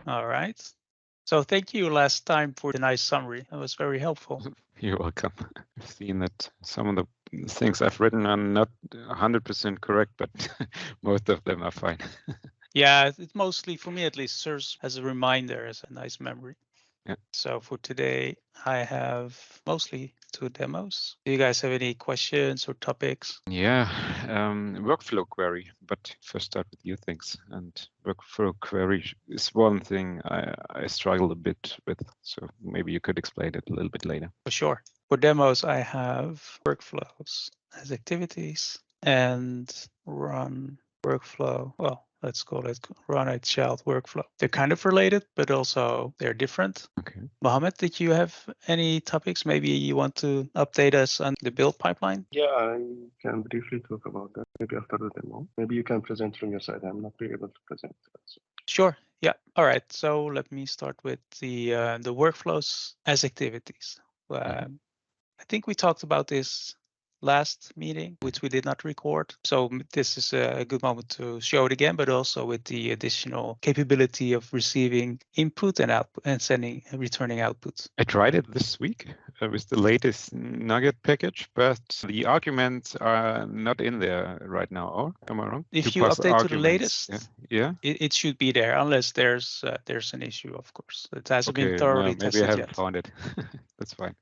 All right. So thank you last time for the nice summary. That was very helpful. You're welcome. I've seen that some of the things I've written are not 100% correct, but most of them are fine. Yeah, it mostly, for me at least, serves as a reminder, as a nice memory. Yeah. So for today, I have mostly 2 demos. Do you guys have any questions or topics? Yeah, workflow query, but first start with you things. And workflow query is one thing I struggle a bit with, so maybe you could explain it a little bit later. For sure. For demos, I have workflows as activities and run workflow. Well, let's call it run a child workflow. They're kind of related, but also they're different. Okay. Mohammed, did you have any topics? Maybe you want to update us on the build pipeline? Yeah, I can briefly talk about that, maybe after the demo. Maybe you can present from your side. I'm not really able to present. So. Sure. Yeah. All right. So let me start with the workflows as activities. I think we talked about this last meeting, which we did not record. So this is a good moment to show it again, but also with the additional capability of receiving input and output and sending and returning outputs. I tried it this week with the latest Nugget package, but the arguments are not in there right now. Or am I wrong? If you update to the latest, yeah. It should be there, unless there's an issue, of course. It hasn't been thoroughly tested maybe I haven't yet. found it. That's fine.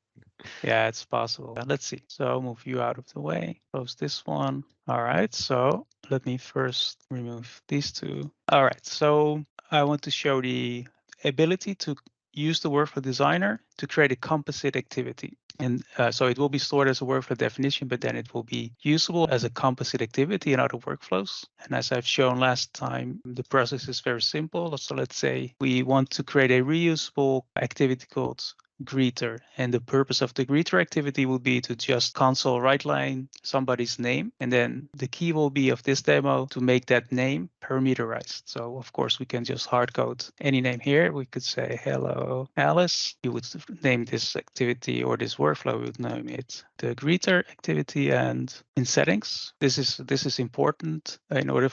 Yeah, it's possible. Let's see. So move you out of the way, close this one. All right, so let me first remove these two. All right, so I want to show the ability to use the workflow designer to create a composite activity. And so it will be stored as a workflow definition, but then it will be usable as a composite activity in other workflows. And as I've shown last time, the process is very simple. So let's say we want to create a reusable activity called greeter, and the purpose of the greeter activity will be to just console write line somebody's name, and then the key will be of this demo to make that name parameterized. So of course we can just hard code any name here. We could say hello Alice. You would name this activity, or this workflow, we would name it the greeter activity. And in settings, this is important in order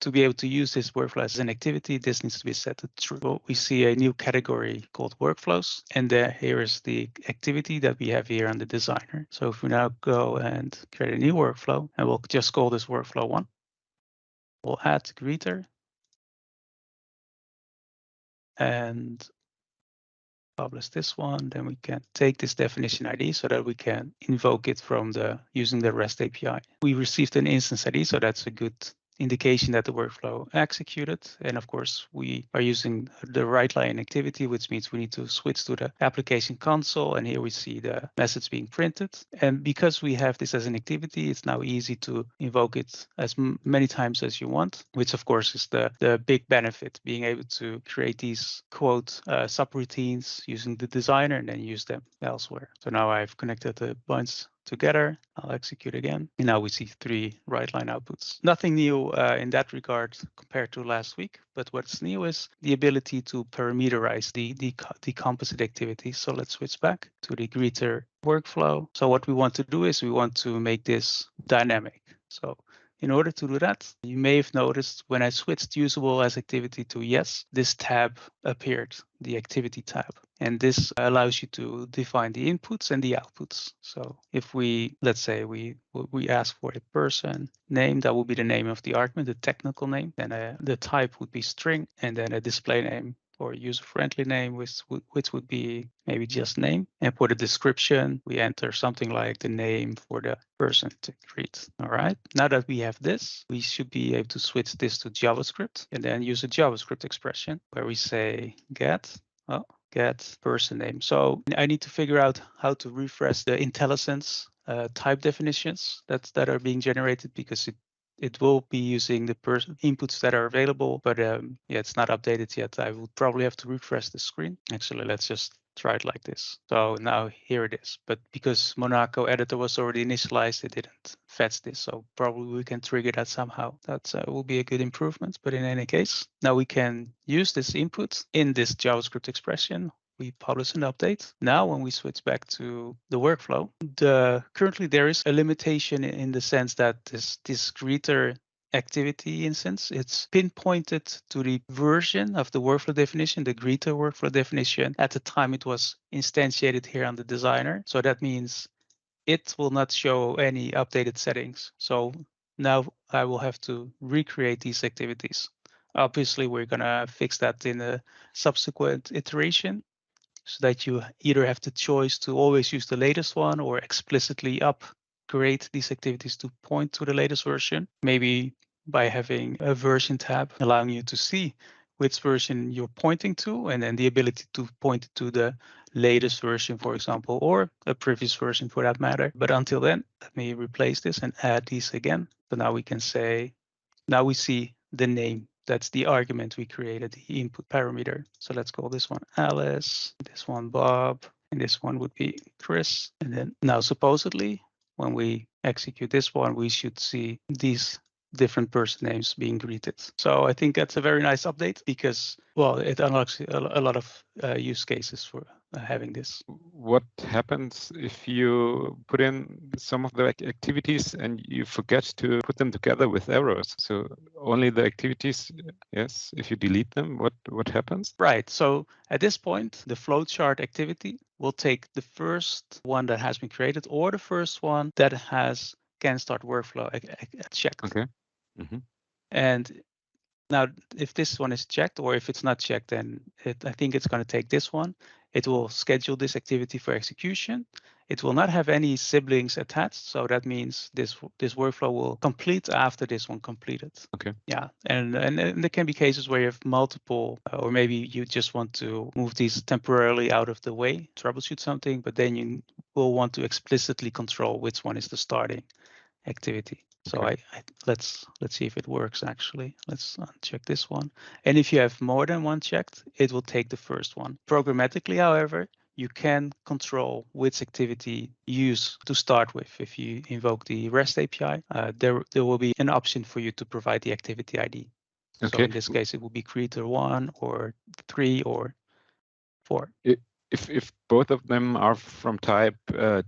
to be able to use this workflow as an activity. This needs to be set to true. Well, we see a new category called workflows, and here is the activity that we have here on the designer. So if we now go and create a new workflow, and we'll just call this workflow 1, we'll add greeter and publish this one. Then we can take this definition ID so that we can invoke it from using the REST API. We received an instance ID, so that's a good indication that the workflow executed. And of course, we are using the write line activity, which means we need to switch to the application console. And here we see the message being printed. And because we have this as an activity, it's now easy to invoke it as many times as you want, which of course is the big benefit, being able to create these quote subroutines using the designer and then use them elsewhere. So now I've connected the points together. I'll execute again. And now we see 3 write line outputs. Nothing new in that regard compared to last week, but what's new is the ability to parameterize the composite activity. So let's switch back to the greeter workflow. So what we want to do is we want to make this dynamic. So in order to do that, you may have noticed when I switched usable as activity to yes, this tab appeared, the activity tab. And this allows you to define the inputs and the outputs. So if let's say we ask for a person name, that will be the name of the argument, the technical name. Then the type would be string, and then a display name or user-friendly name, which would be maybe just name. And for the description, we enter something like the name for the person to greet. All right. Now that we have this, we should be able to switch this to JavaScript and then use a JavaScript expression where we say get person name. So I need to figure out how to refresh the IntelliSense type definitions that are being generated, because it will be using the inputs that are available, but yeah, it's not updated yet. I will probably have to refresh the screen. Actually, let's just try it like this. So now here it is. But because Monaco editor was already initialized, it didn't fetch this. So probably we can trigger that somehow. That will be a good improvement. But in any case, now we can use this input in this JavaScript expression. We publish an update. Now, when we switch back to the workflow, currently there is a limitation in the sense that this greeter activity instance. It's pinpointed to the version of the workflow definition, the greeter workflow definition, at the time it was instantiated here on the designer. So that means it will not show any updated settings. So now I will have to recreate these activities. Obviously, we're gonna fix that in a subsequent iteration, so that you either have the choice to always use the latest one or explicitly upgrade these activities to point to the latest version. Maybe by having a version tab allowing you to see which version you're pointing to, and then the ability to point to the latest version, for example, or a previous version for that matter. But until then, let me replace this and add these again. So now we can say, now we see the name. That's the argument we created, the input parameter. So let's call this one Alice, this one Bob, and this one would be Chris. And then now supposedly, when we execute this one, we should see these different person names being greeted. So I think that's a very nice update because, well, it unlocks a lot of use cases for having this. What happens if you put in some of the activities and you forget to put them together with arrows? So only the activities, yes, if you delete them, what happens? Right, so at this point, the flowchart activity will take the first one that has been created or the first one that can start workflow checked. Okay. And now, if this one is checked, or if it's not checked, then I think it's going to take this one. It will schedule this activity for execution. It will not have any siblings attached, so that means this workflow will complete after this one completed. Okay. Yeah, and there can be cases where you have multiple, or maybe you just want to move these temporarily out of the way, troubleshoot something, but then you will want to explicitly control which one is the starting activity. So okay. let's see if it works actually. Let's uncheck this one. And if you have more than one checked, it will take the first one. Programmatically, however, you can control which activity you use to start with. If you invoke the REST API, there will be an option for you to provide the activity ID. Okay. So in this case, it will be creator 1 or 3 or 4. If both of them are from type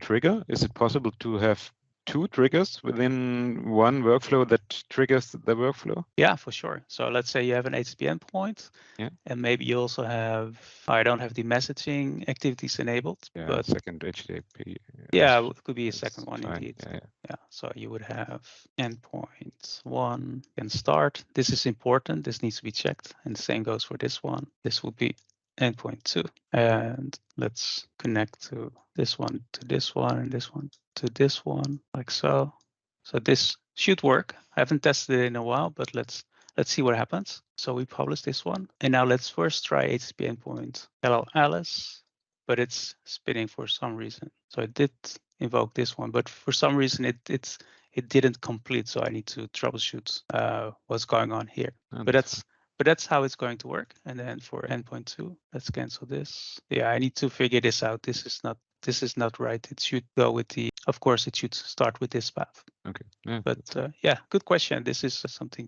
trigger, is it possible to have 2 triggers within one workflow that triggers the workflow? Yeah, for sure. So let's say you have an HTTP endpoint, and maybe you also have, I don't have the messaging activities enabled. Yeah, but second HTTP. Yeah, it could be a second one fine. indeed. Yeah, so you would have endpoint 1 and start. This is important. This needs to be checked. And the same goes for this one. This would be endpoint 2. And let's connect to this one, and this one to this one, like so. So this should work. I haven't tested it in a while, but let's see what happens. So we publish this one. And now let's first try HTTP endpoint hello Alice, but it's spinning for some reason. So I did invoke this one, but for some reason it didn't complete. So I need to troubleshoot what's going on here. But that's how it's going to work. And then for endpoint 2, let's cancel this. Yeah, I need to figure this out. This is not right. It should go with the, of course, it should start with this path. Okay. Yeah, but yeah, good question. This is something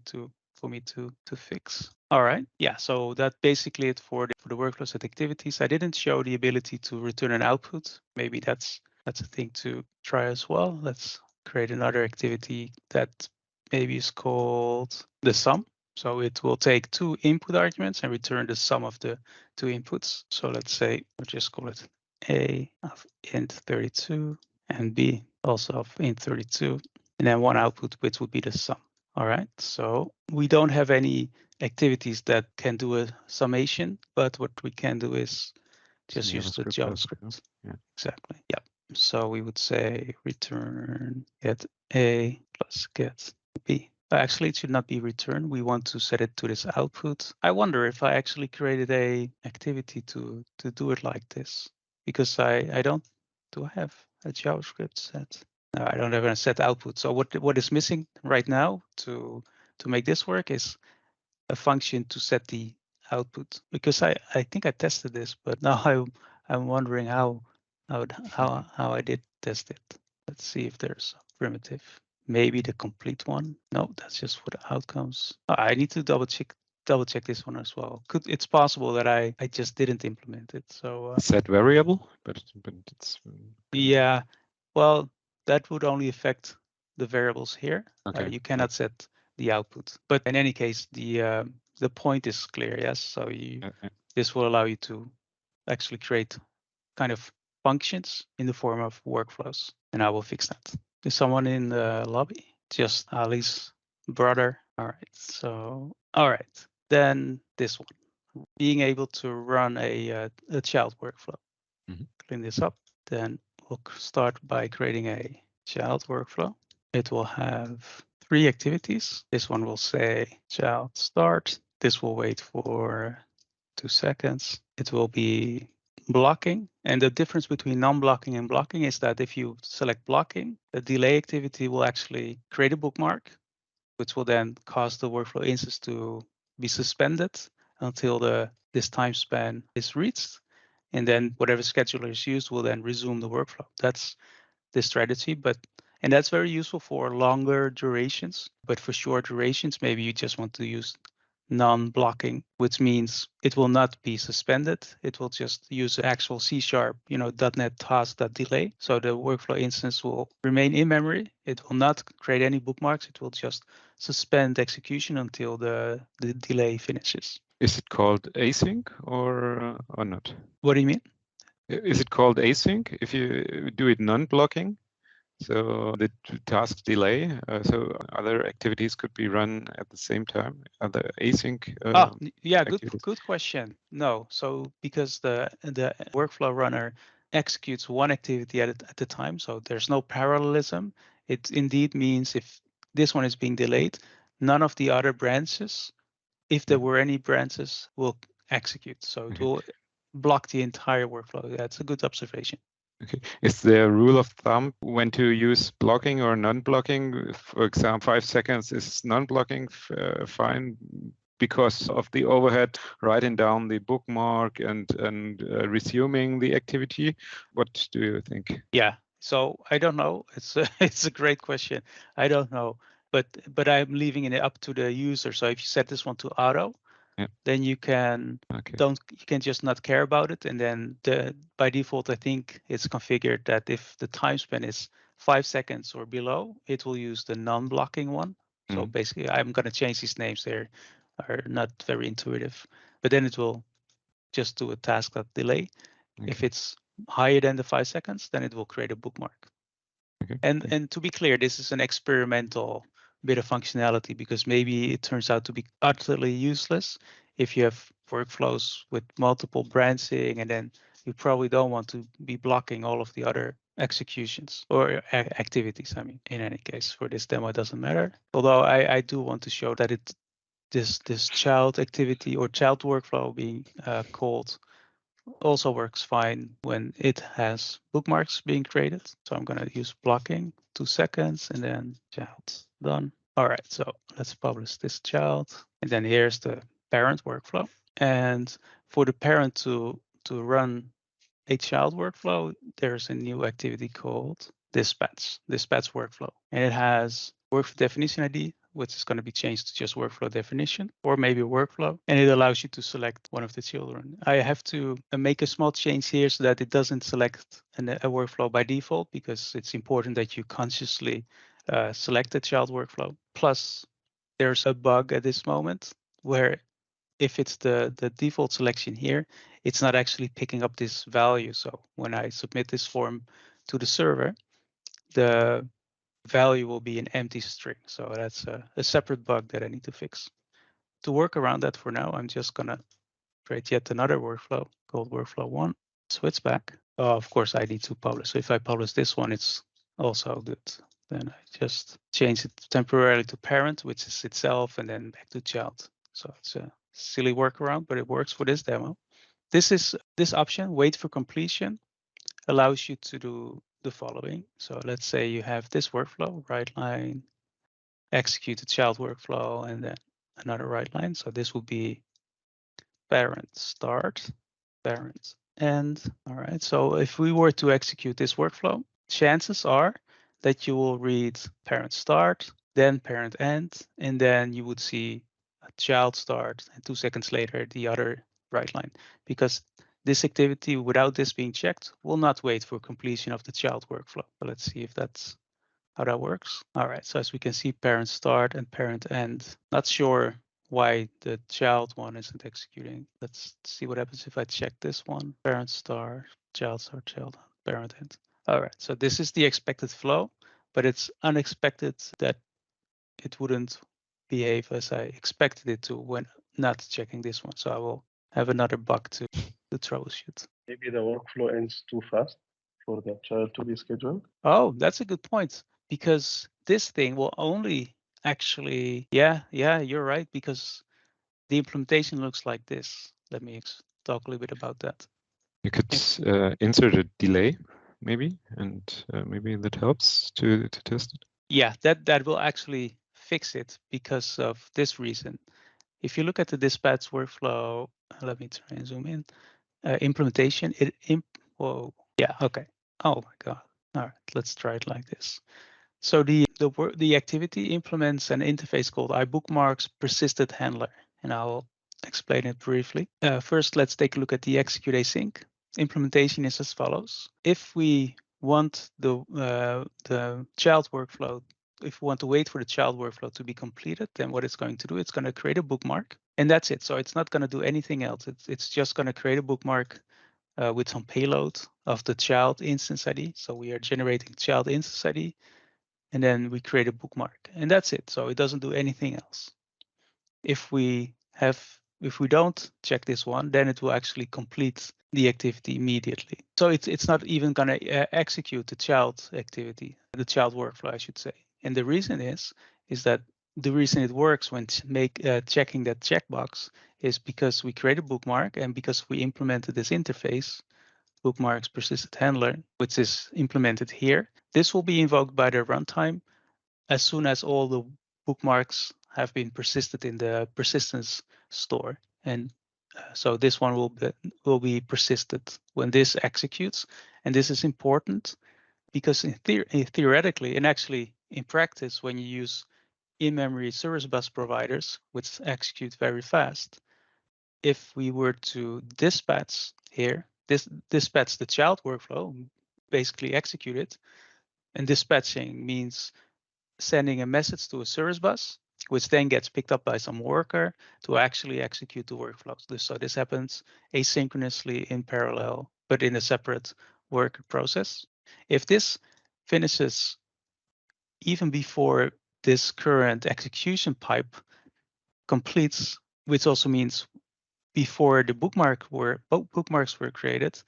for me to fix. All right. Yeah. So that's basically it for the workflow set activities. I didn't show the ability to return an output. Maybe that's a thing to try as well. Let's create another activity that maybe is called the sum. So it will take 2 input arguments and return the sum of the 2 inputs. So let's say we'll just call it A of int 32 and B also of int 32, and then one output which would be the sum. All right, so we don't have any activities that can do a summation, but what we can do is just use the JavaScript. Yeah. Exactly. Yeah. So we would say return get A plus get B. Actually, it should not be return. We want to set it to this output. I wonder if I actually created a activity to do it like this, because I don't. Do I have a JavaScript set? No, I don't have a set output. So what is missing right now to make this work is a function to set the output, because I think I tested this, but now I'm wondering how I did test it. Let's see if there's a primitive. Maybe the complete one. No, that's just for the outcomes. I need to double check this one as well. It's possible that I just didn't implement it. So set variable, but it's yeah. Well, that would only affect the variables here. Okay. You cannot set the output. But in any case, the point is clear, yes. So this will allow you to actually create kind of functions in the form of workflows, and I will fix that. Is someone in the lobby? Just Ali's brother. All right. So all right, then this one, being able to run a child workflow. Clean this up. Then we'll start by creating a child workflow. It will have 3 activities. This one will say child start. This will wait for 2 seconds. It will be blocking. And the difference between non-blocking and blocking is that if you select blocking, the delay activity will actually create a bookmark, which will then cause the workflow instance to be suspended until this time span is reached. And then whatever scheduler is used will then resume the workflow. That's the strategy, and that's very useful for longer durations. But for short durations, maybe you just want to use non-blocking, which means it will not be suspended. It will just use the actual C#, .NET task.delay. So the workflow instance will remain in memory. It will not create any bookmarks. It will just suspend execution until the delay finishes. Is it called async or not? What do you mean? Is it called async if you do it non-blocking? So the task delay, so other activities could be run at the same time. Other async. Yeah, good question. No, so because the workflow runner executes one activity at a time, so there's no parallelism. It indeed means if this one is being delayed, none of the other branches, if there were any branches, will execute. So it will block the entire workflow. That's a good observation. Okay. Is there a rule of thumb when to use blocking or non-blocking? For example, 5 seconds is non-blocking fine because of the overhead, writing down the bookmark and resuming the activity. What do you think? Yeah. So I don't know. It's a great question. I don't know, but I'm leaving it up to the user. So if you set this one to auto, then you can just not care about it, and then by default I think it's configured that if the time span is 5 seconds or below, it will use the non-blocking one. So basically I'm going to change these names. They are not very intuitive, but then it will just do a task.delay. If it's higher than the 5 seconds, then it will create a bookmark. And to be clear, this is an experimental bit of functionality because maybe it turns out to be utterly useless if you have workflows with multiple branching, and then you probably don't want to be blocking all of the other executions or activities. I mean, in any case, for this demo, it doesn't matter. Although I do want to show that this child activity or child workflow being called also works fine when it has bookmarks being created. So I'm going to use blocking, 2 seconds, and then child done. All right, so let's publish this child. And then here's the parent workflow. And for the parent to run a child workflow, there's a new activity called dispatch workflow. And it has workflow definition ID, which is going to be changed to just workflow definition, or maybe workflow. And it allows you to select one of the children. I have to make a small change here so that it doesn't select a workflow by default, because it's important that you consciously select the child workflow. Plus, there's a bug at this moment where if it's the default selection here, it's not actually picking up this value. So when I submit this form to the server, the value will be an empty string. So that's a separate bug that I need to fix. To work around that for now, I'm just gonna create yet another workflow called workflow 1, switch back. Of course, I need to publish. So if I publish this one, it's also good. Then I just change it temporarily to parent, which is itself, and then back to child. So it's a silly workaround, but it works for this demo. This option, wait for completion, allows you to do the following. So let's say you have this workflow, write line, execute the child workflow, and then another write line. So this would be parent start, parent end. All right. So if we were to execute this workflow, chances are that you will read parent start, then parent end, and then you would see a child start, and 2 seconds later the other write line, because this activity without this being checked will not wait for completion of the child workflow. But let's see if that's how that works. All right, so as we can see, parent start and parent end. Not sure why the child one isn't executing. Let's see what happens if I check this one. Parent start, child start, child parent end. All right, so this is the expected flow, but it's unexpected that it wouldn't behave as I expected it to when not checking this one. So I will have another bug to troubleshoot. Maybe the workflow ends too fast for the child to be scheduled. Oh, that's a good point, because this thing will only actually, yeah, you're right, because the implementation looks like this. Let me talk a little bit about that. You could insert a delay, maybe, and maybe that helps to test it. Yeah, that will actually fix it because of this reason. If you look at the dispatch workflow, let me try and zoom in. Implementation, whoa, yeah, okay. Oh my God. All right, let's try it like this. So the activity implements an interface called iBookmarks persisted handler, and I'll explain it briefly. First, let's take a look at the execute async. Implementation is as follows. If we want the child workflow, if we want to wait for the child workflow to be completed, then what it's going to do, it's going to create a bookmark, and that's it. So it's not going to do anything else. It's just going to create a bookmark with some payload of the child instance ID. So we are generating child instance ID, and then we create a bookmark, and that's it. So it doesn't do anything else. If we don't check this one, then it will actually complete the activity immediately. So it's not even going to execute the child activity, the child workflow, I should say. And the reason is that the reason it works when checking that checkbox is because we create a bookmark, and because we implemented this interface, bookmarks persisted handler, which is implemented here. This will be invoked by the runtime as soon as all the bookmarks have been persisted in the persistence store. And so this one will be persisted when this executes. And this is important because theoretically, and actually in practice, when you use in-memory service bus providers, which execute very fast, if we were to dispatch here, dispatch the child workflow, basically execute it, and dispatching means sending a message to a service bus, which then gets picked up by some worker to actually execute the workflow. So this happens asynchronously in parallel, but in a separate worker process. If this finishes even before this current execution pipe completes, which also means before the bookmarks were created,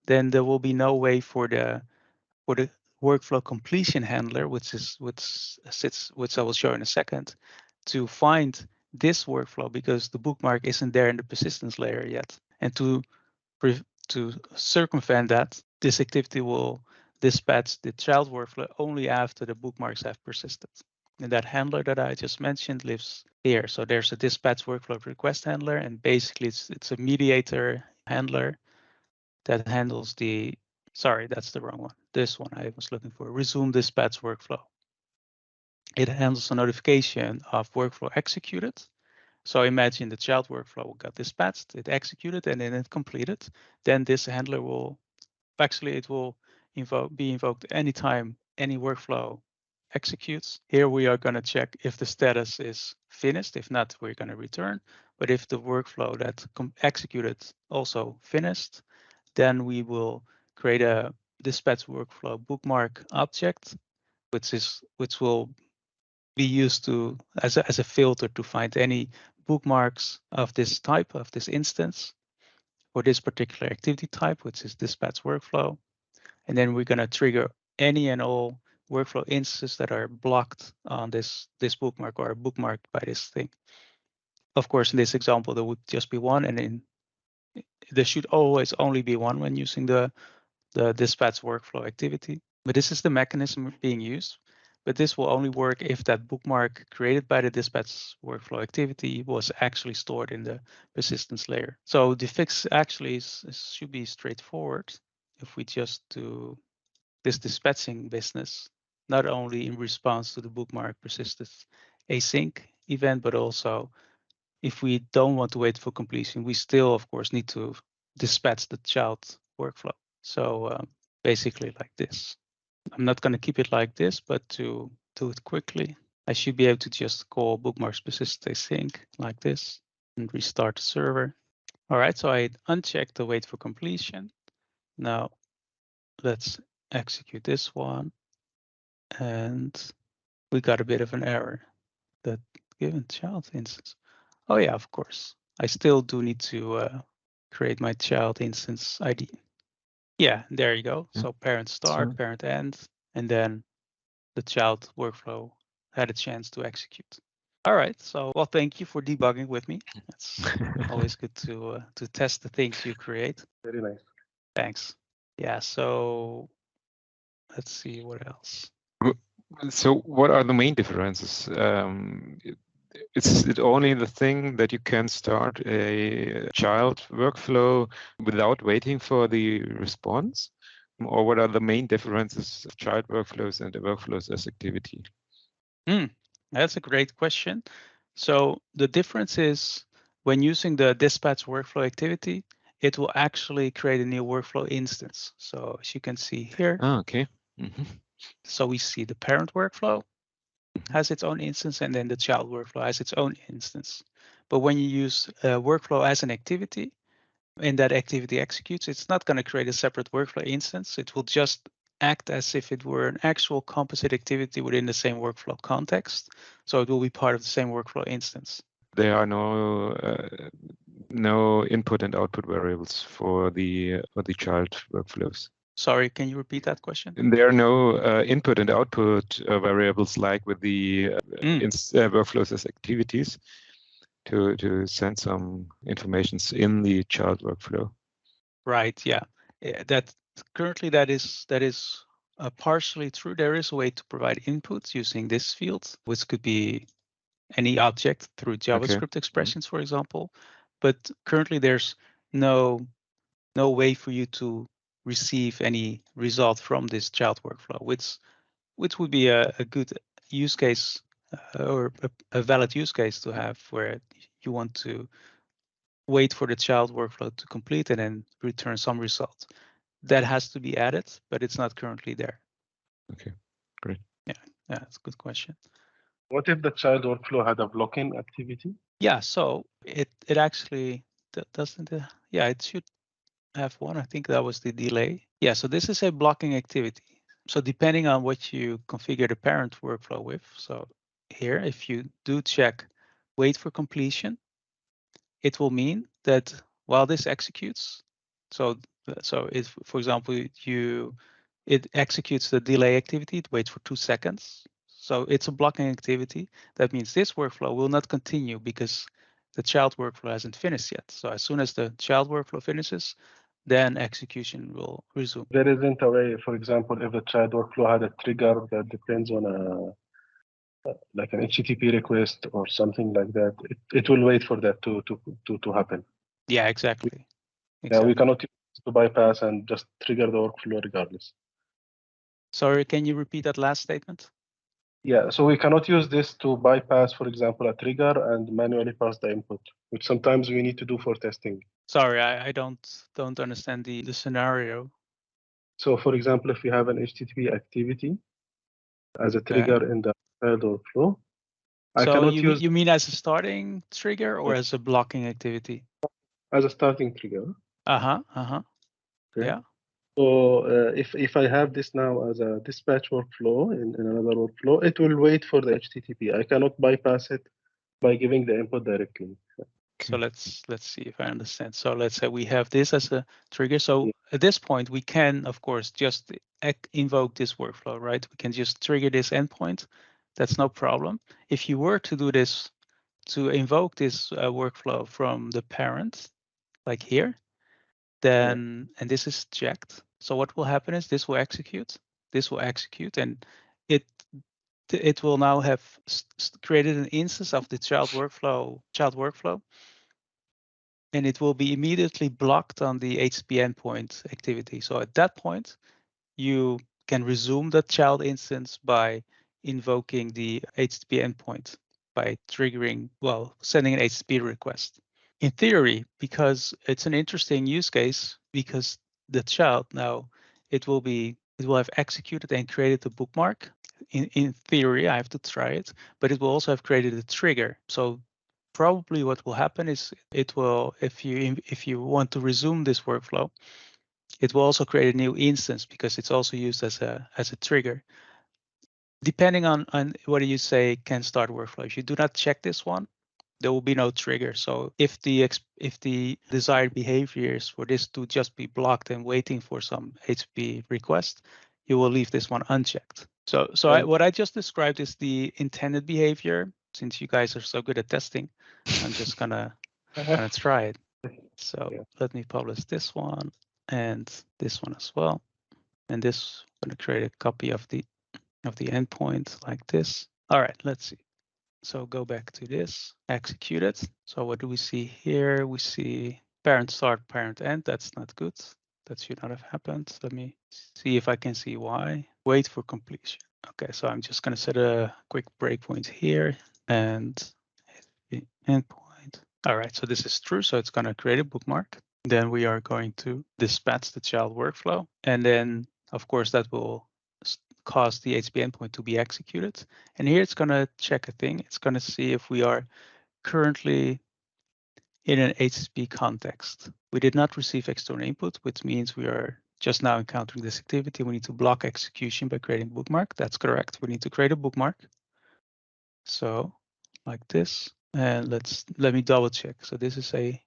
then there will be no way for the workflow completion handler, which I will show in a second, to find this workflow because the bookmark isn't there in the persistence layer yet. And to circumvent that, this activity will dispatch the child workflow only after the bookmarks have persisted. And that handler that I just mentioned lives here. So there's a dispatch workflow request handler, and basically it's a mediator handler that handles sorry, that's the wrong one. This one I was looking for, resume dispatch workflow. It handles a notification of workflow executed. So imagine the child workflow got dispatched, it executed, and then it completed. Then this handler will be invoked anytime any workflow executes. Here we are going to check if the status is finished. If not, we're going to return. But if the workflow that executed also finished, then we will create a dispatch workflow bookmark object, which will be used to as a filter to find any bookmarks of this type, of this instance, for this particular activity type, which is dispatch workflow. And then we're going to trigger any and all workflow instances that are blocked on this bookmark or bookmarked by this thing. Of course, in this example, there would just be one, and there should always only be one when using the dispatch workflow activity. But this is the mechanism being used. But this will only work if that bookmark created by the dispatch workflow activity was actually stored in the persistence layer. So the fix actually should be straightforward if we just do this dispatching business, not only in response to the bookmark persisted async event, but also if we don't want to wait for completion, we still, of course, need to dispatch the child workflow. So basically like this. I'm not going to keep it like this, but to do it quickly, I should be able to just call bookmark specific async like this and restart the server. All right, so I unchecked the wait for completion. Now let's execute this one. And we got a bit of an error that given child instance. Oh yeah, of course. I still do need to create my child instance ID. Yeah, there you go. Yeah. So parent start, So- parent end, and then the child workflow had a chance to execute. All right, so well, thank you for debugging with me. It's always good to test the things you create. Very nice. Thanks. Yeah, so let's see what else. So what are the main differences? Is it only the thing that you can start a child workflow without waiting for the response? Or what are the main differences of child workflows and the workflows as activity? That's a great question. So the difference is when using the dispatch workflow activity, it will actually create a new workflow instance. So as you can see here, Okay. Mm-hmm. so we see the parent workflow has its own instance, and then the child workflow has its own instance. But when you use workflow as an activity, and that activity executes, it's not going to create a separate workflow instance. It will just act as if it were an actual composite activity within the same workflow context. So it will be part of the same workflow instance. There are no input and output variables for the child workflows. Sorry, can you repeat that question? And there are no input and output variables like with the workflows as activities to send some informations in the child workflow. Right. Yeah. That currently that is partially true. There is a way to provide inputs using this field, which could be any object through JavaScript expressions, for example. But currently there's no way for you to receive any result from this child workflow, which would be a good use case or a valid use case to have, where you want to wait for the child workflow to complete and then return some result. That has to be added, but it's not currently there. Okay, great. Yeah, that's a good question. What if the child workflow had a blocking activity? Yeah, so it actually doesn't. Yeah, it should have one. I think that was the delay. Yeah, so this is a blocking activity. So depending on what you configure the parent workflow with, so here, if you do check wait for completion, it will mean that while this executes, so if, for example, it executes the delay activity, it waits for 2 seconds. So it's a blocking activity. That means this workflow will not continue because the child workflow hasn't finished yet. So as soon as the child workflow finishes, then execution will resume. There isn't a way, for example, if the child workflow had a trigger that depends on like an HTTP request or something like that, it will wait for that to happen. Yeah, exactly. Yeah, we cannot use it to bypass and just trigger the workflow regardless. Sorry, can you repeat that last statement? Yeah, so we cannot use this to bypass, for example, a trigger and manually pass the input, which sometimes we need to do for testing. Sorry, I don't understand the scenario. So, for example, if we have an HTTP activity as a trigger in the child workflow, I So cannot use you mean as a starting trigger or as a blocking activity? as a starting trigger. Okay. Yeah. So if I have this now as a dispatch workflow in another workflow, it will wait for the HTTP. I cannot bypass it by giving the input directly. So let's see if I understand. So let's say we have this as a trigger. So at this point, we can, of course, just invoke this workflow, right? We can just trigger this endpoint. That's no problem. If you were to do this, to invoke this workflow from the parent, like here, then, and this is checked. So what will happen is this will execute, and it will now have created an instance of the child workflow, and it will be immediately blocked on the HTTP endpoint activity. So at that point, you can resume that child instance by invoking the HTTP endpoint by triggering, well, sending an HTTP request. In theory, because it's an interesting use case, because the child now, it will be it will have executed and created the bookmark. In theory, I have to try it, but it will also have created a trigger. So probably what will happen is it will, if you want to resume this workflow, it will also create a new instance because it's also used as a trigger. Depending on whether you say can start workflow, if you do not check this one, there will be no trigger. So if the desired behavior is for this to just be blocked and waiting for some HTTP request, you will leave this one unchecked. So what I just described is the intended behavior. Since you guys are so good at testing, I'm just gonna try it. So let me publish this one and this one as well. And this, I'm gonna create a copy of the endpoint like this. All right, let's see. So go back to this, execute it. So what do we see here? We see parent start, parent end. That's not good. That should not have happened. Let me see if I can see why. Wait for completion. Okay, so I'm just gonna set a quick breakpoint here and hit the endpoint. All right, so this is true. So it's gonna create a bookmark. Then we are going to dispatch the child workflow. And then of course that will cause the HTTP endpoint to be executed. And here it's going to check a thing. It's going to see if we are currently in an HTTP context. We did not receive external input, which means we are just now encountering this activity. We need to block execution by creating a bookmark. That's correct. We need to create a bookmark. So like this. And let me double check. So this is a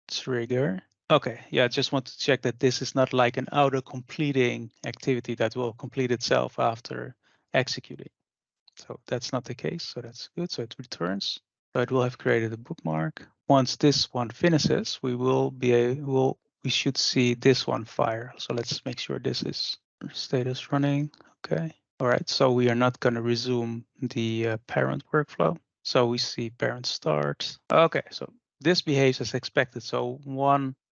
trigger. Okay, yeah, I just want to check that this is not like an auto-completing activity that will complete itself after executing. So that's not the case, so that's good. So it returns. So it will have created a bookmark. Once this one finishes, we should see this one fire. So let's make sure this is status running. Okay. All right, so we are not going to resume the parent workflow. So we see parent start. Okay, so this behaves as expected. So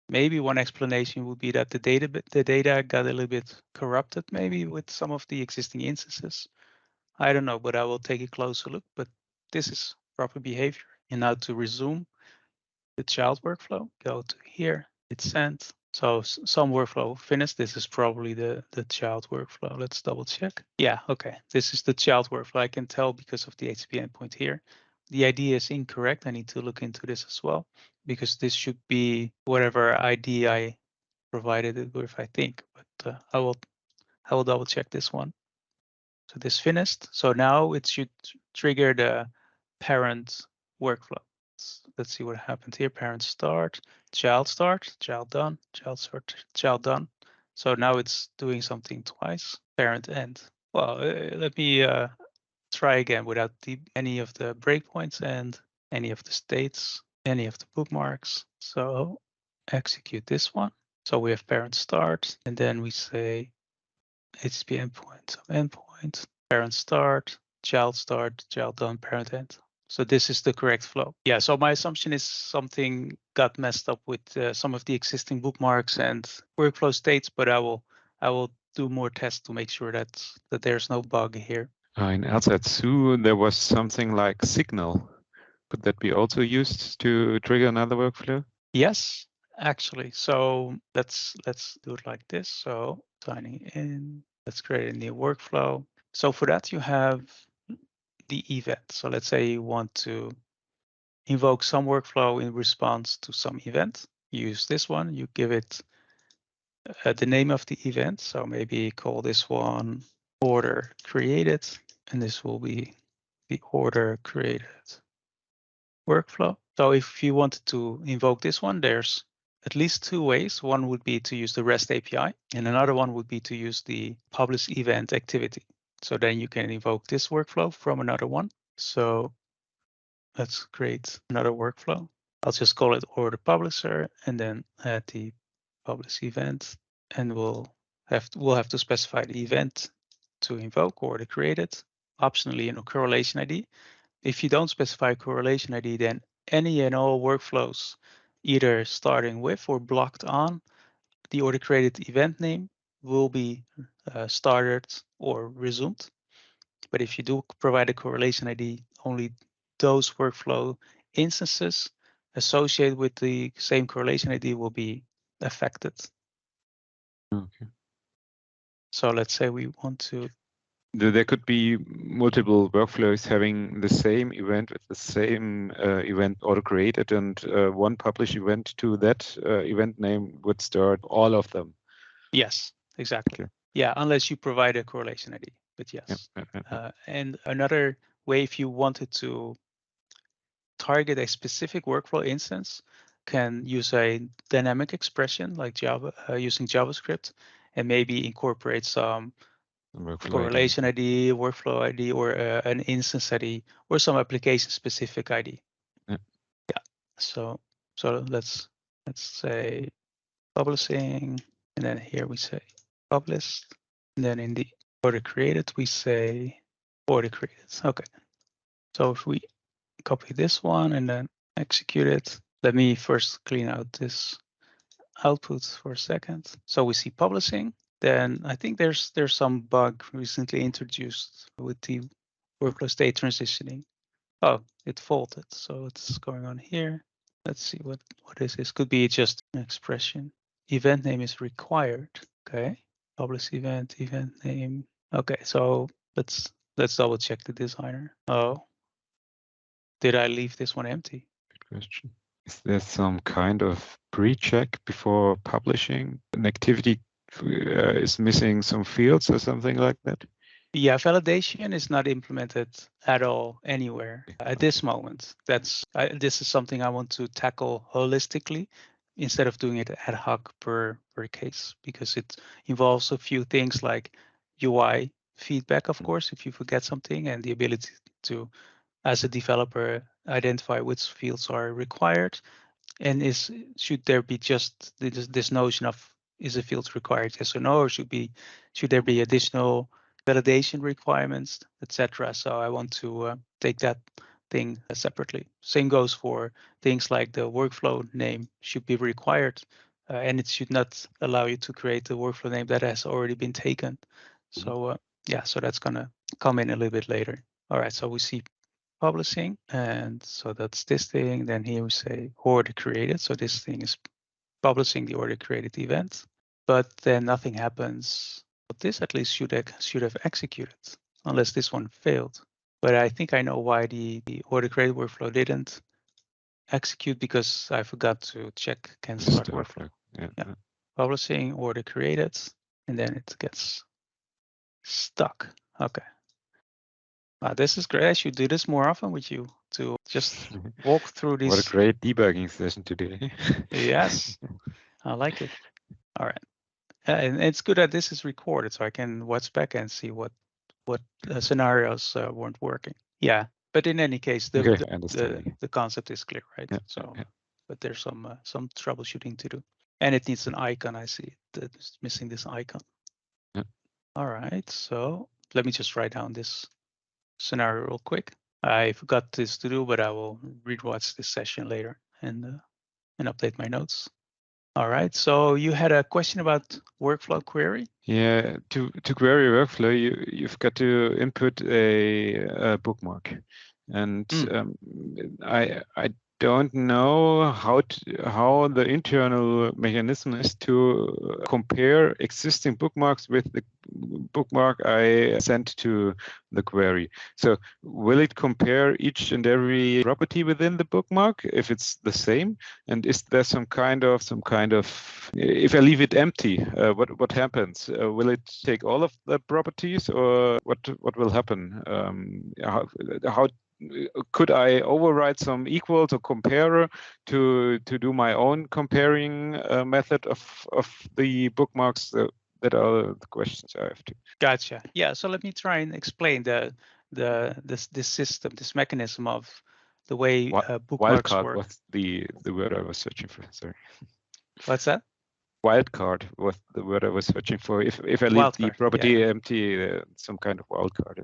maybe one explanation would be that the data got a little bit corrupted, maybe with some of the existing instances. I don't know, but I will take a closer look. But this is proper behavior. And now to resume the child workflow, go to here, hit send. So some workflow finished. This is probably the child workflow. Let's double check. Yeah, okay. This is the child workflow. I can tell because of the HTTP endpoint here. The ID is incorrect. I need to look into this as well because this should be whatever ID I provided it with, I think. But I will double check this one. So this finished. So now it should trigger the parent workflow. Let's see what happened here. Parent start, child done, child start, child done. So now it's doing something twice. Parent end. Well, let me try again without any of the breakpoints and any of the states, any of the bookmarks. So execute this one. So we have parent start, and then we say HTTP endpoint, so endpoint, parent start, child done, parent end. So this is the correct flow. Yeah, so my assumption is something got messed up with some of the existing bookmarks and workflow states, but I will do more tests to make sure that there's no bug here. In Elsa 2, there was something like signal. Could that be also used to trigger another workflow? Yes, actually. So let's do it like this. So signing in, let's create a new workflow. So for that, you have the event. So let's say you want to invoke some workflow in response to some event. Use this one, you give it the name of the event. So maybe call this one order created, and this will be the order created workflow. So if you wanted to invoke this one, there's at least two ways. One would be to use the REST API, and another one would be to use the publish event activity. So then you can invoke this workflow from another one. So let's create another workflow. I'll just call it order publisher and then add the publish event, and we'll have to specify the event to invoke order created, optionally in a correlation ID. If you don't specify a correlation ID, then any and all workflows either starting with or blocked on the order created event name will be started or resumed. But if you do provide a correlation ID, only those workflow instances associated with the same correlation ID will be affected. Okay. So let's say we want to. There could be multiple workflows having the same event with the same event auto-created, and one publish event to that event name would start all of them. Yes, exactly. Okay. Yeah, unless you provide a correlation ID, but yes. And another way, if you wanted to target a specific workflow instance, can use a dynamic expression like Java, using JavaScript, and maybe incorporate some correlation ID, workflow ID, or an instance ID, or some application-specific ID. Yeah. So let's say publishing, and then here we say published, and then in the order created we say order created. Okay. So if we copy this one and then execute it, let me first clean out this output for a second. So we see publishing. Then I think there's some bug recently introduced with the workflow state transitioning. Oh, it faulted. So what's going on here? Let's see what is this. Could be just an expression. Event name is required. Okay. Publish event name. Okay, so let's double check the designer. Oh, did I leave this one empty? Good question. Is there some kind of pre-check before publishing? An activity is missing some fields or something like that? Yeah, validation is not implemented at all anywhere at this moment. This is something I want to tackle holistically instead of doing it ad hoc per case, because it involves a few things like UI feedback, of course, if you forget something, and the ability to, as a developer, identify which fields are required, and should there be just this notion of, is a field required, yes or no, or should there be additional validation requirements, etc. So I want to take that thing separately. Same goes for things like the workflow name should be required, and it should not allow you to create a workflow name that has already been taken. So yeah, so that's gonna come in a little bit later. All right, so we see publishing, and so that's this thing. Then here we say order created. So this thing is publishing the order created event, but then nothing happens. But this at least should have executed, unless this one failed. But I think I know why the order created workflow didn't execute, because I forgot to check can start workflow. Yeah. Publishing order created, and then it gets stuck. Okay. This is great. I should do this more often with you, to just walk through these. What a great debugging session today. Yes, I like it. All right. And it's good that this is recorded, so I can watch back and see what scenarios weren't working. Yeah, but in any case, the concept is clear, right? Yeah, so, yeah. But there's some troubleshooting to do, and it needs an icon. I see it's missing this icon. Yeah. All right, so let me just write down this scenario real quick. I forgot this to do, but I will rewatch this session later and update my notes. All right, so you had a question about workflow query? Yeah, to query workflow, you've got to input a bookmark, and I don't know how the internal mechanism is to compare existing bookmarks with the bookmark I sent to the query. So will it compare each and every property within the bookmark if it's the same? And is there some kind of if I leave it empty, what happens? Will it take all of the properties, or what will happen? How could I override some equals or comparer to do my own comparing method of the bookmarks? That are the questions I have to. Gotcha. Yeah. So let me try and explain this system, this mechanism of the way bookmarks wildcard work. was the word I was searching for. Sorry. What's that? Wildcard was the word I was searching for. If I leave the property empty, some kind of wildcard.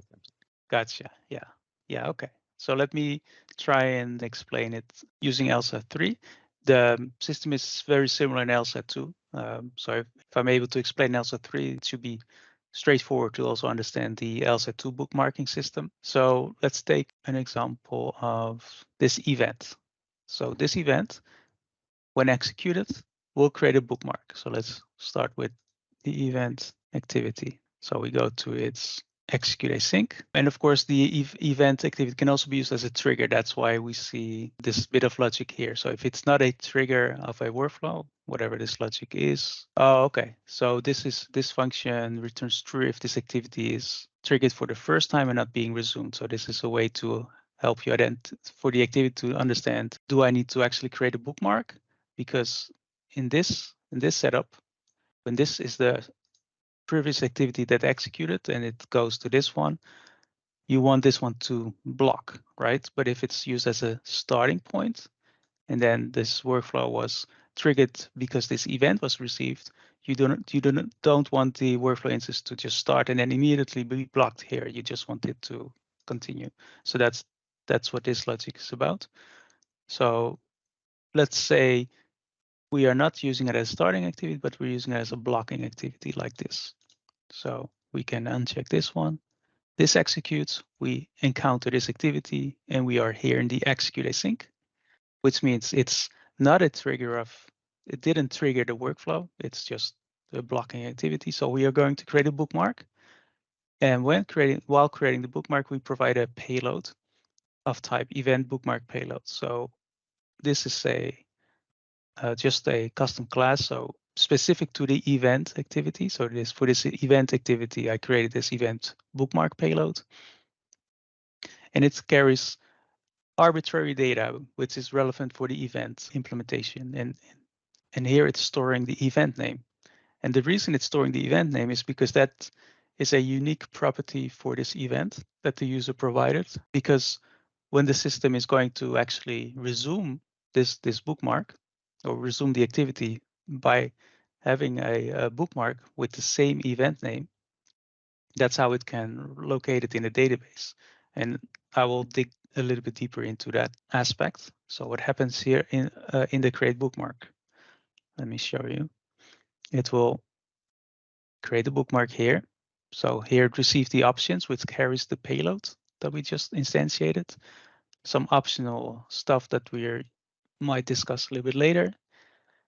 Gotcha. Yeah. Yeah. Okay. So let me try and explain it using Elsa 3. The system is very similar in Elsa 2. So if I'm able to explain Elsa 3, it should be straightforward to also understand the Elsa 2 bookmarking system. So let's take an example of this event. So this event, when executed, will create a bookmark. So let's start with the event activity. So we go to its execute async. And of course, the event activity can also be used as a trigger. That's why we see this bit of logic here. So if it's not a trigger of a workflow, whatever this logic is. Oh, okay. So this function returns true if this activity is triggered for the first time and not being resumed. So this is a way to help you for the activity to understand, do I need to actually create a bookmark? Because in this setup, when this is the previous activity that executed and it goes to this one, you want this one to block, right? But if it's used as a starting point, and then this workflow was triggered because this event was received, you don't want the workflow instance to just start and then immediately be blocked here. You just want it to continue. So that's what this logic is about. So let's say we are not using it as a starting activity, but we're using it as a blocking activity like this. So we can uncheck this one. This executes, we encounter this activity, and we are here in the execute async, which means it's not a trigger it didn't trigger the workflow, it's just the blocking activity. So we are going to create a bookmark. And while creating the bookmark, we provide a payload of type event bookmark payload. So this is just a custom class, so specific to the event activity. So for this event activity, I created this event bookmark payload, and it carries arbitrary data, which is relevant for the event implementation. And here it's storing the event name. And the reason it's storing the event name is because that is a unique property for this event that the user provided, because when the system is going to actually resume this bookmark or resume the activity by having a bookmark with the same event name, that's how it can locate it in a database. And I will dig a little bit deeper into that aspect. So what happens here in the create bookmark? Let me show you. It will create a bookmark here. So here it receives the options, which carries the payload that we just instantiated. Some optional stuff that we might discuss a little bit later.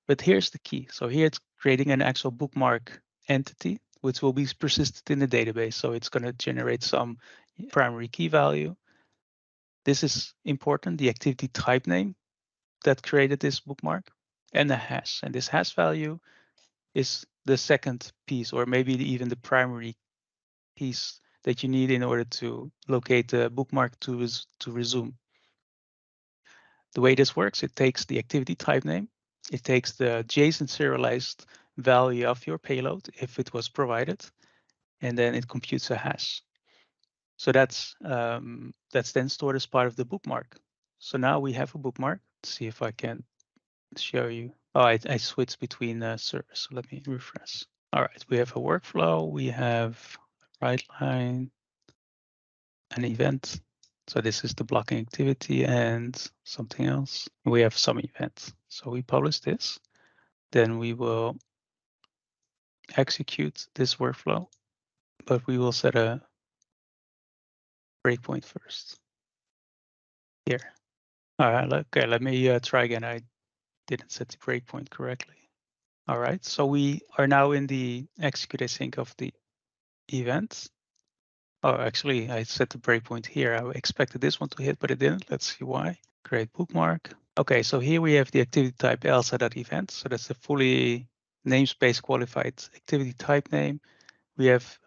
But here's the key. So here it's creating an actual bookmark entity, which will be persisted in the database. So it's going to generate some primary key value. This is important, the activity type name that created this bookmark, and the hash. And this hash value is the second piece, or maybe even the primary piece that you need in order to locate the bookmark to resume. The way this works, it takes the activity type name, it takes the JSON serialized value of your payload if it was provided, and then it computes a hash. So that's then stored as part of the bookmark. So now we have a bookmark. Let's see if I can show you. Oh, I switched between servers. So let me refresh. All right, we have a workflow. We have a write line, an event. So this is the blocking activity and something else. We have some events. So we publish this. Then we will execute this workflow, but we will set a breakpoint first. Here. All right, okay, let me try again. I didn't set the breakpoint correctly. All right, so we are now in the execute async of the event. Oh, actually, I set the breakpoint here. I expected this one to hit, but it didn't. Let's see why. Create bookmark. Okay, so here we have the activity type Elsa.event. So that's a fully namespace qualified activity type name. We have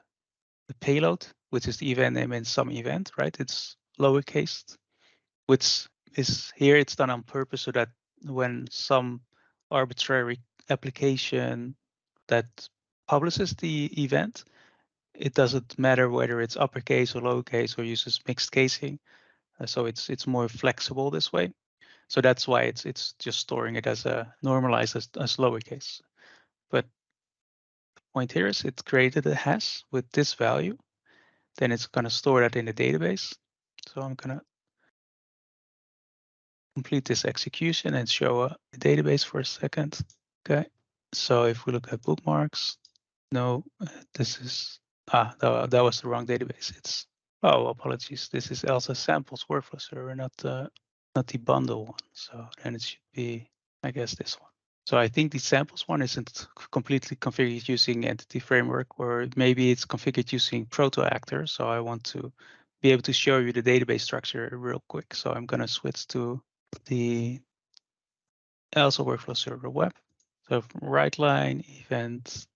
the payload, which is the event name and some event, right? It's lowercase, which is here, it's done on purpose so that when some arbitrary application that publishes the event, it doesn't matter whether it's uppercase or lowercase or uses mixed casing. So it's more flexible this way. So that's why it's just storing it as a normalized as lowercase. But the point here is it created a hash with this value. Then it's going to store that in the database. So I'm going to complete this execution and show the database for a second. Okay. So if we look at bookmarks, no, this is that was the wrong database. It's apologies. This is Elsa samples workflow server, not the bundle one. So then it should be, I guess, this one. So I think the samples one isn't completely configured using Entity Framework, or maybe it's configured using Proto-Actor. So I want to be able to show you the database structure real quick. So I'm going to switch to the Elsa Workflow Server web. So right line event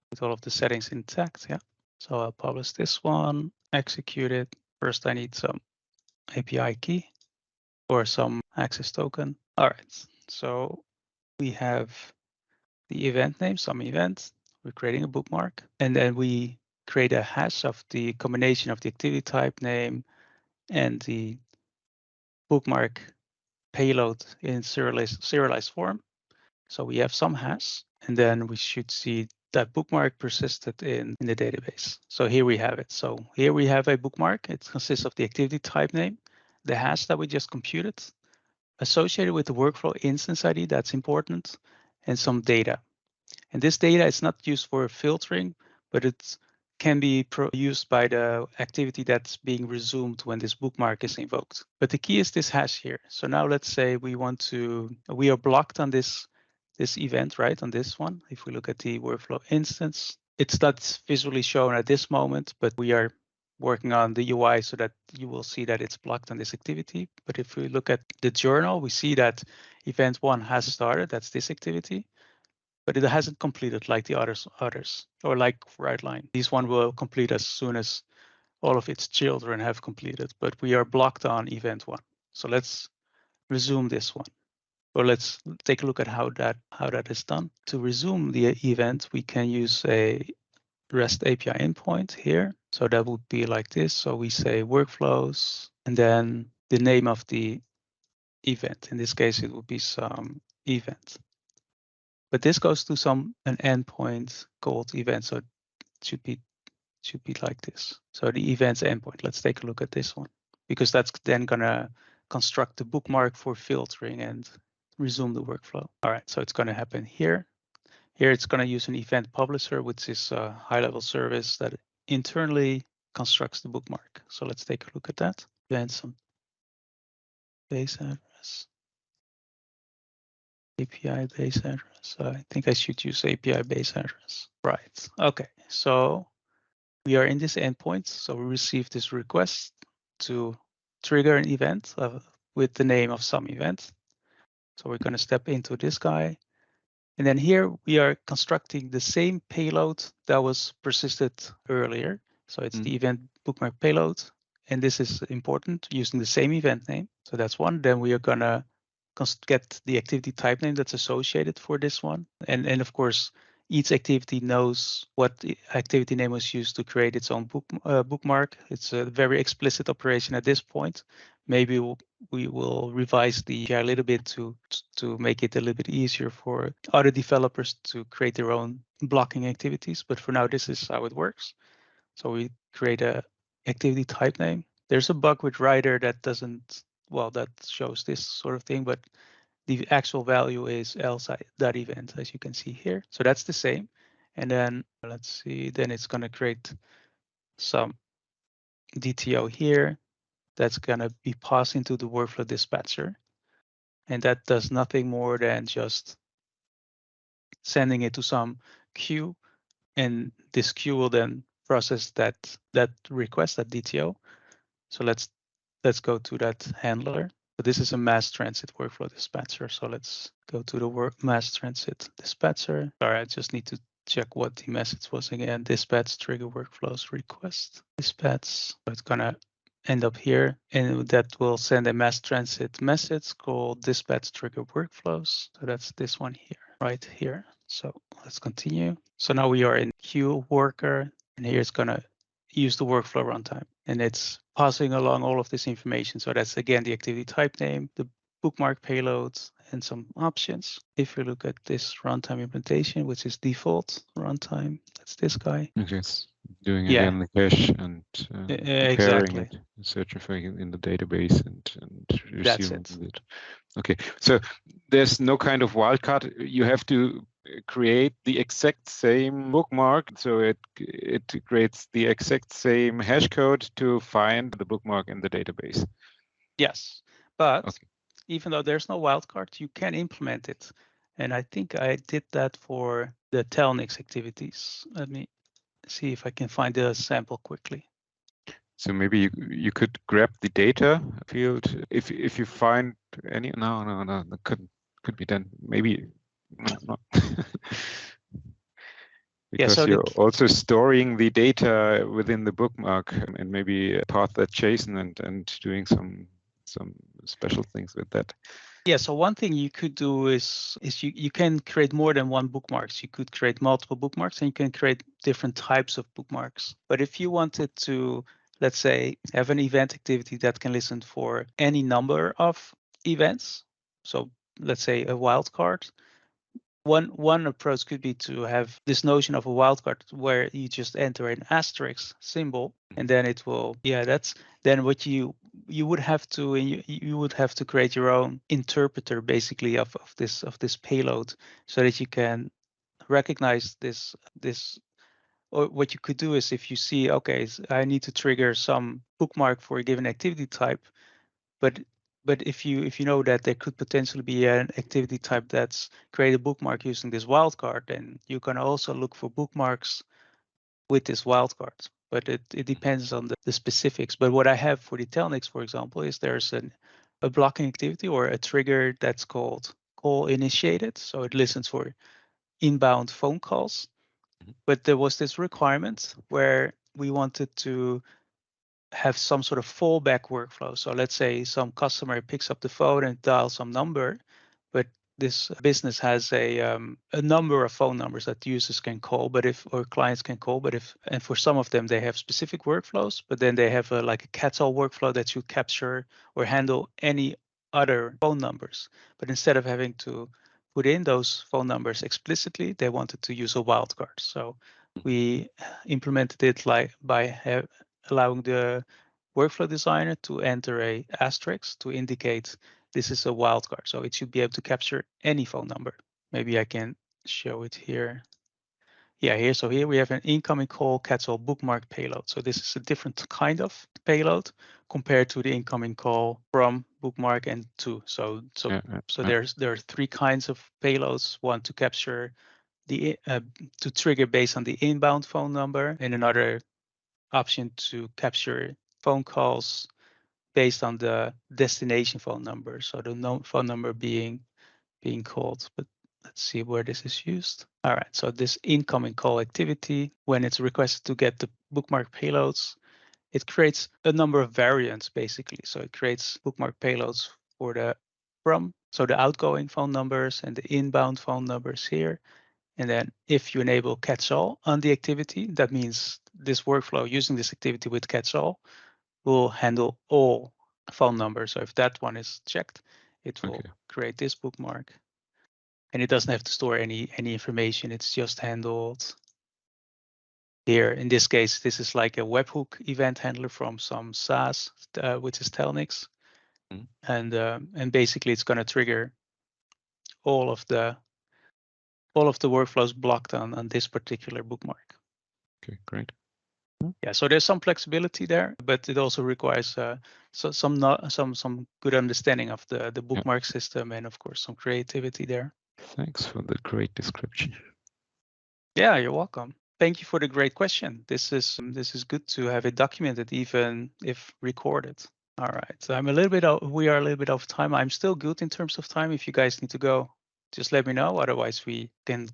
with all of the settings intact. Yeah. So I'll publish this one, execute it. First, I need some API key or some access token. All right. So we have the event name, some event. We're creating a bookmark, and then we create a hash of the combination of the activity type name and the bookmark payload in serialized form. So we have some hash, and then we should see that bookmark persisted in the database. So here we have it. So here we have a bookmark. It consists of the activity type name, the hash that we just computed, associated with the workflow instance ID, that's important, and some data. And this data is not used for filtering, but it can be used by the activity that's being resumed when this bookmark is invoked. But the key is this hash here. So now let's say we are blocked on this event, right, on this one. If we look at the workflow instance, it's not visually shown at this moment, but we are working on the UI so that you will see that it's blocked on this activity. But if we look at the journal, we see that event 1 has started, that's this activity, but it hasn't completed like the others, or like WriteLine. This one will complete as soon as all of its children have completed, but we are blocked on event 1. So let's resume this one. Or let's take a look at how that is done. To resume the event, we can use a REST API endpoint here. So that would be like this. So we say workflows, and then the name of the event. In this case, it would be some event. But this goes to an endpoint called event. So it should be like this. So the events endpoint. Let's take a look at this one, because that's then gonna construct the bookmark for filtering and resume the workflow. All right, so it's gonna happen here. Here it's gonna use an event publisher, which is a high-level service that internally constructs the bookmark. So let's take a look at that. Then some base address. API base address. So I think I should use API base address. Right. Okay. So we are in this endpoint. So we receive this request to trigger an event with the name of some event. So we're going to step into this guy. And then here we are constructing the same payload that was persisted earlier. So it's the event bookmark payload. And this is important, using the same event name. So that's one. Then we are going to get the activity type name that's associated for this one. And of course, each activity knows what the activity name was used to create its own bookmark. It's a very explicit operation at this point. Maybe we will revise the API a little bit to make it a little bit easier for other developers to create their own blocking activities. But for now, this is how it works. So we create a activity type name. There's a bug with Writer that doesn't, well, that shows this sort of thing, but the actual value is Elsa.event, as you can see here. So that's the same. And then let's see, then it's going to create some DTO here that's going to be passed into the workflow dispatcher. And that does nothing more than just sending it to some queue. And this queue will then process that request, that DTO. So let's go to that handler. So this is a mass transit workflow dispatcher. So let's go to the mass transit dispatcher. Sorry, I just need to check what the message was again. Dispatch trigger workflows request. Dispatch. So it's gonna end up here, and that will send a mass transit message called dispatch trigger workflows. So that's this one here, right here. So let's continue. So now we are in queue worker, and here it's gonna use the workflow runtime, and it's passing along all of this information. So that's again the activity type name, the bookmark payloads, and some options. If you look at this runtime implementation, which is default runtime, that's this guy. Yes, doing again the cache and preparing exactly. it, searching for it in the database and resuming it. Okay, so there's no kind of wildcard. You have to create the exact same bookmark, so it creates the exact same hash code to find the bookmark in the database. Yes, but even though there's no wildcard, you can implement it And I think I did that for the Telnix activities. Let me see if I can find the sample quickly. So maybe you could grab the data field if you find any. No, that could be done. Maybe not. Because so you're also storing the data within the bookmark and maybe path that JSON and doing some special things with that. Yeah, so one thing you could do is you can create more than one bookmarks. You could create multiple bookmarks and you can create different types of bookmarks. But if you wanted to, let's say, have an event activity that can listen for any number of events, so let's say a wildcard, one approach could be to have this notion of a wildcard where you just enter an asterisk symbol and then it will, that's then what you would have to, you would have to create your own interpreter basically of this payload so that you can recognize this, or what you could do is if you see, okay, I need to trigger some bookmark for a given activity type, but if you know that there could potentially be an activity type that's create a bookmark using this wildcard, then you can also look for bookmarks with this wildcard. But it depends on the specifics. But what I have for the Telnix, for example, is there's a blocking activity or a trigger that's called call initiated. So it listens for inbound phone calls. But there was this requirement where we wanted to have some sort of fallback workflow. So let's say some customer picks up the phone and dials some number, but this business has a number of phone numbers that users can call, or clients can call, and for some of them they have specific workflows, but then they have like a catch-all workflow that should capture or handle any other phone numbers. But instead of having to put in those phone numbers explicitly, they wanted to use a wildcard. So we implemented it like by allowing the workflow designer to enter a asterisk to indicate this is a wildcard. So it should be able to capture any phone number. Maybe I can show it here. Yeah, here. So here we have an incoming call catch-all bookmark payload. So this is a different kind of payload compared to the incoming call from bookmark and to. So there are three kinds of payloads. One to capture the to trigger based on the inbound phone number, and another option to capture phone calls based on the destination phone number, so the phone number being called. But let's see where this is used. All right, so this incoming call activity, when it's requested to get the bookmark payloads, it creates a number of variants basically. So it creates bookmark payloads for the outgoing phone numbers and the inbound phone numbers here. And then if you enable catch-all on the activity, that means this workflow using this activity with catch-all will handle all phone numbers. So if that one is checked, it will create this bookmark. And it doesn't have to store any information. It's just handled here. In this case, this is like a webhook event handler from some SaaS, which is Telnix. And basically it's going to trigger all of the workflows blocked on this particular bookmark. Okay, great. Yeah, so there's some flexibility there, but it also requires some good understanding of the bookmark system and of course some creativity there. Thanks for the great description. Yeah, you're welcome. Thank you for the great question. This is good to have it documented, even if recorded. All right, so we are a little bit off time. I'm still good in terms of time. If you guys need to go, just let me know. Otherwise, we can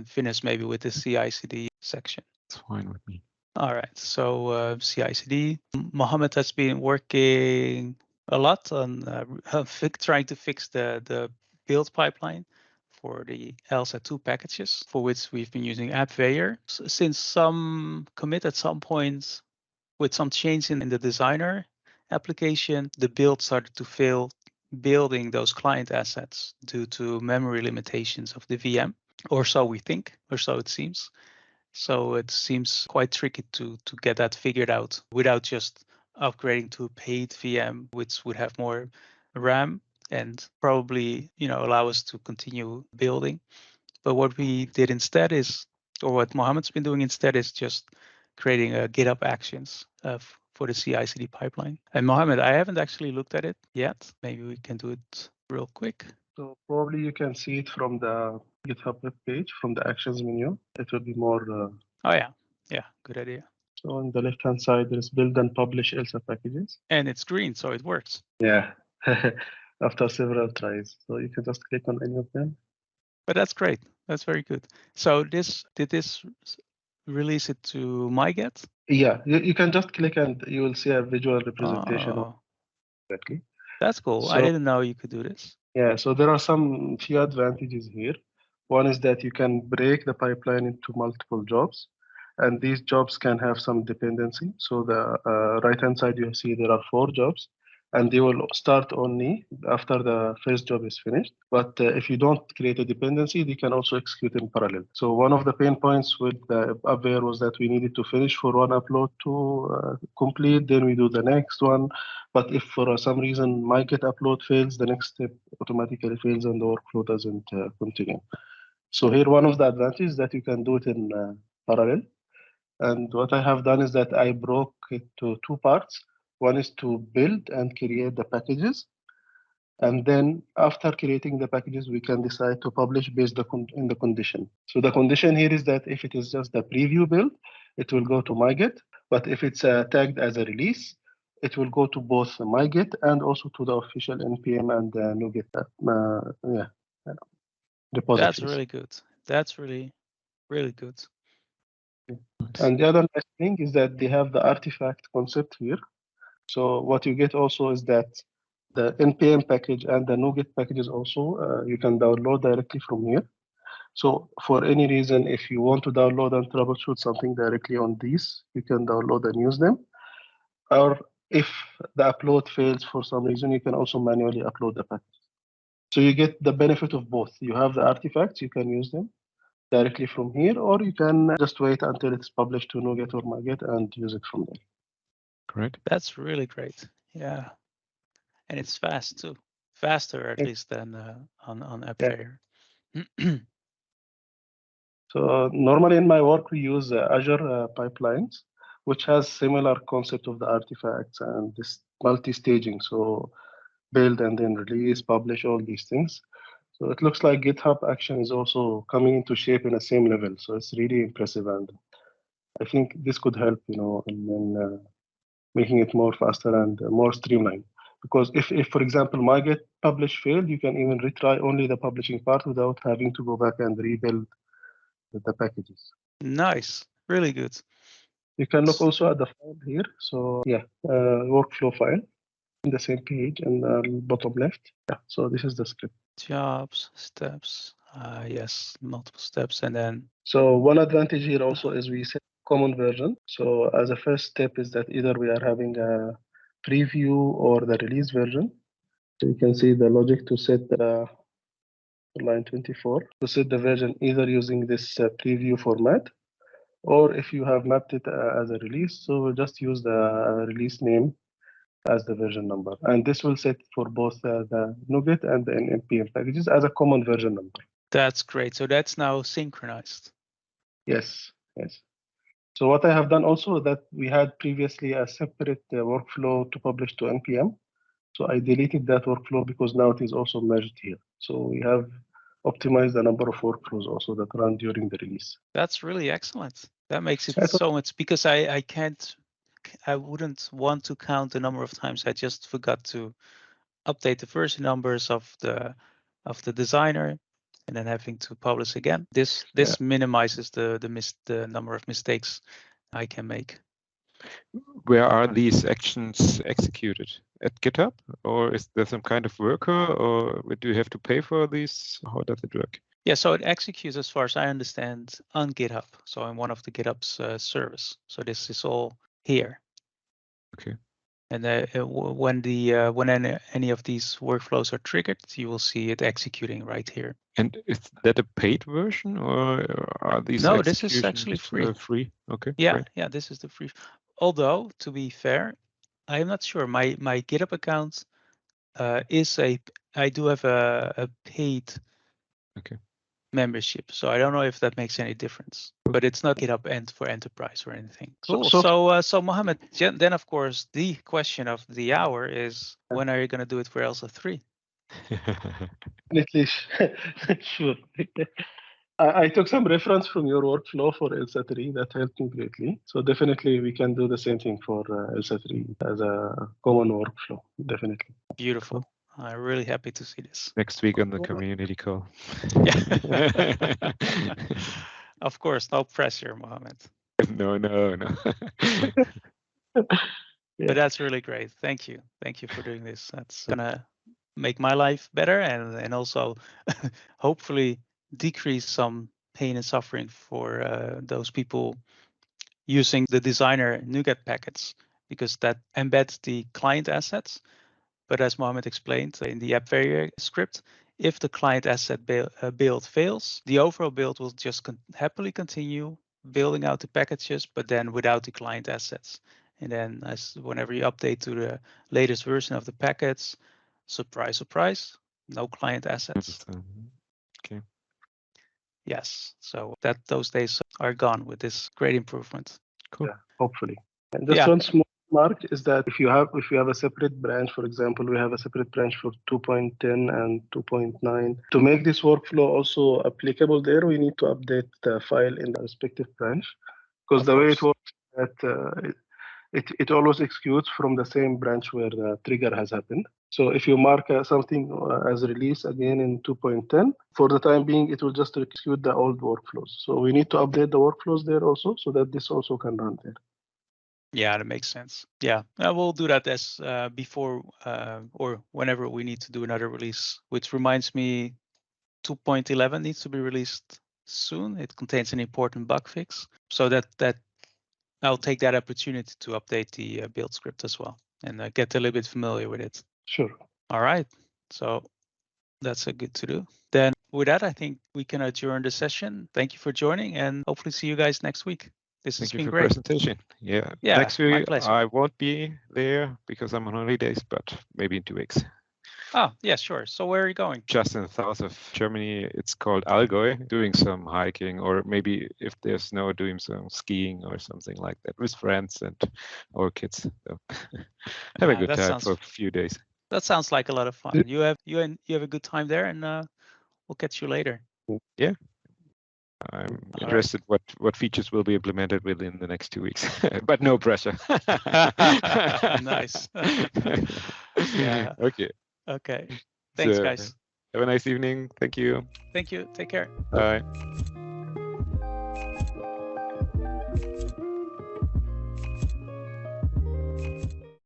finish maybe with the CI/CD section. It's fine with me. All right, so CI/CD. Mohammed has been working a lot on trying to fix the build pipeline for the Elsa 2 packages, for which we've been using AppVeyor. Since some commit at some point with some change in the designer application, the build started to fail building those client assets due to memory limitations of the VM, or so we think, or so it seems. So it seems quite tricky to get that figured out without just upgrading to a paid VM, which would have more RAM and probably allow us to continue building. But what we did instead is, or what Mohammed's been doing instead, is just creating a GitHub Actions for the CI/CD pipeline. And Mohammed, I haven't actually looked at it yet. Maybe we can do it real quick. So probably you can see it from the GitHub web page, from the actions menu. It will be more. Oh yeah, yeah, good idea. So on the left-hand side, there is build and publish Elsa packages. And it's green, so it works. Yeah, after several tries. So you can just click on any of them. But that's great. That's very good. So did this release it to MyGet? Yeah, you can just click and you will see a visual representation of exactly. That's cool. So, I didn't know you could do this. Yeah, so there are some few advantages here. One is that you can break the pipeline into multiple jobs, and these jobs can have some dependency. So the right-hand side, you see there are 4 jobs, and they will start only after the first job is finished. But if you don't create a dependency, they can also execute in parallel. So one of the pain points with the Upware was that we needed to finish for one upload to complete, then we do the next one. But if for some reason my get upload fails, the next step automatically fails and the workflow doesn't continue. So here, one of the advantages is that you can do it in parallel. And what I have done is that I broke it to 2 parts. One is to build and create the packages. And then after creating the packages, we can decide to publish based in the condition. So the condition here is that if it is just a preview build, it will go to MyGet. But if it's tagged as a release, it will go to both MyGet and also to the official NPM and NuGet repositories. That's really good. That's really, really good. And the other nice thing is that they have the artifact concept here. So what you get also is that the NPM package and the NuGet packages also you can download directly from here. So for any reason, if you want to download and troubleshoot something directly on these, you can download and use them. Or if the upload fails for some reason, you can also manually upload the package. So you get the benefit of both. You have the artifacts, you can use them directly from here, or you can just wait until it's published to NuGet or MyGet and use it from there. Great. That's really great. Yeah. And it's fast too. Faster at least than on Upware. Yeah. So normally in my work, we use Azure pipelines, which has similar concept of the artifacts and this multi-staging. So build and then release, publish, all these things. So it looks like GitHub Action is also coming into shape in the same level. So it's really impressive, and I think this could help, in making it more faster and more streamlined. Because if for example, MyGet publish failed, you can even retry only the publishing part without having to go back and rebuild the packages. Nice, really good. You can look also at the file here. So yeah, workflow file in the same page and bottom left. Yeah, so this is the script. Jobs, steps, yes, multiple steps, and then. So one advantage here also is we set common version. So as a first step is that either we are having a preview or the release version. So you can see the logic to set the line 24 to set the version either using this preview format, or if you have mapped it as a release, so we'll just use the release name as the version number. And this will set for both the NuGet and the NPM packages as a common version number. That's great. So that's now synchronized. Yes, yes. So what I have done also that we had previously a separate workflow to publish to NPM. So I deleted that workflow because now it is also merged here. So we have optimized the number of workflows also that run during the release. That's really excellent. That makes it so much, because I wouldn't want to count the number of times I just forgot to update the version numbers of the designer and then having to publish again. This minimizes the number of mistakes I can make. Where are these actions executed? At GitHub, or is there some kind of worker, or do you have to pay for these? How does it work? Yeah, so it executes, as far as I understand, on GitHub. So in one of the GitHub's service. So this is all here. Okay. And when any of these workflows are triggered, you will see it executing right here. And is that a paid version, or are these? No, this is actually free. Free. Okay. Yeah, great. yeah, this is the free. Although, to be fair, I'm not sure. My GitHub account I do have a paid membership, so I don't know if that makes any difference. But it's not GitHub for Enterprise or anything. Cool. So Mohammed, then of course the question of the hour is, when are you going to do it for Elsa 3? Definitely, sure. I took some reference from your workflow for Elsa 3 that helped me greatly. So definitely we can do the same thing for Elsa 3 as a common workflow. Definitely. Beautiful. I'm really happy to see this. Next week on the community call. Yeah. Of course, no pressure, Mohammed. No. But that's really great. Thank you. Thank you for doing this. That's gonna make my life better and also hopefully decrease some pain and suffering for those people using the designer NuGet packets, because that embeds the client assets. But as Mohammed explained in the app variable script, if the client asset build fails, the overall build will just happily continue building out the packages, but then without the client assets. And then whenever you update to the latest version of the packets, surprise, surprise, no client assets. Okay. Yes, so that those days are gone with this great improvement. Cool. Yeah, hopefully. And just one small remark is that if you have a separate branch, for example, we have a separate branch for 2.10 and 2.9. To make this workflow also applicable there, we need to update the file in the respective branch, because the way it works that it always executes from the same branch where the trigger has happened. So if you mark something as release again in 2.10, for the time being, it will just execute the old workflows. So we need to update the workflows there also, so that this also can run there. Yeah, that makes sense. Yeah, we'll do that as before or whenever we need to do another release, which reminds me 2.11 needs to be released soon. It contains an important bug fix. So that I'll take that opportunity to update the build script as well and get a little bit familiar with it. Sure. All right. So that's a good to do. Then with that, I think we can adjourn the session. Thank you for joining and hopefully see you guys next week. This has been great. Presentation. Yeah. Yeah, next week my pleasure. I won't be there because I'm on holidays, but maybe in 2 weeks. Oh, yeah, sure. So where are you going? Just in the south of Germany. It's called Allgäu, doing some hiking, or maybe if there's snow, doing some skiing or something like that with friends and our kids. So have a good time for a few days. That sounds like a lot of fun. You have a good time there, and we'll catch you later. Yeah. I'm interested what features will be implemented within the next 2 weeks, but no pressure. Nice. Yeah. Okay. Thanks, guys. Have a nice evening. Thank you. Thank you. Take care. Bye.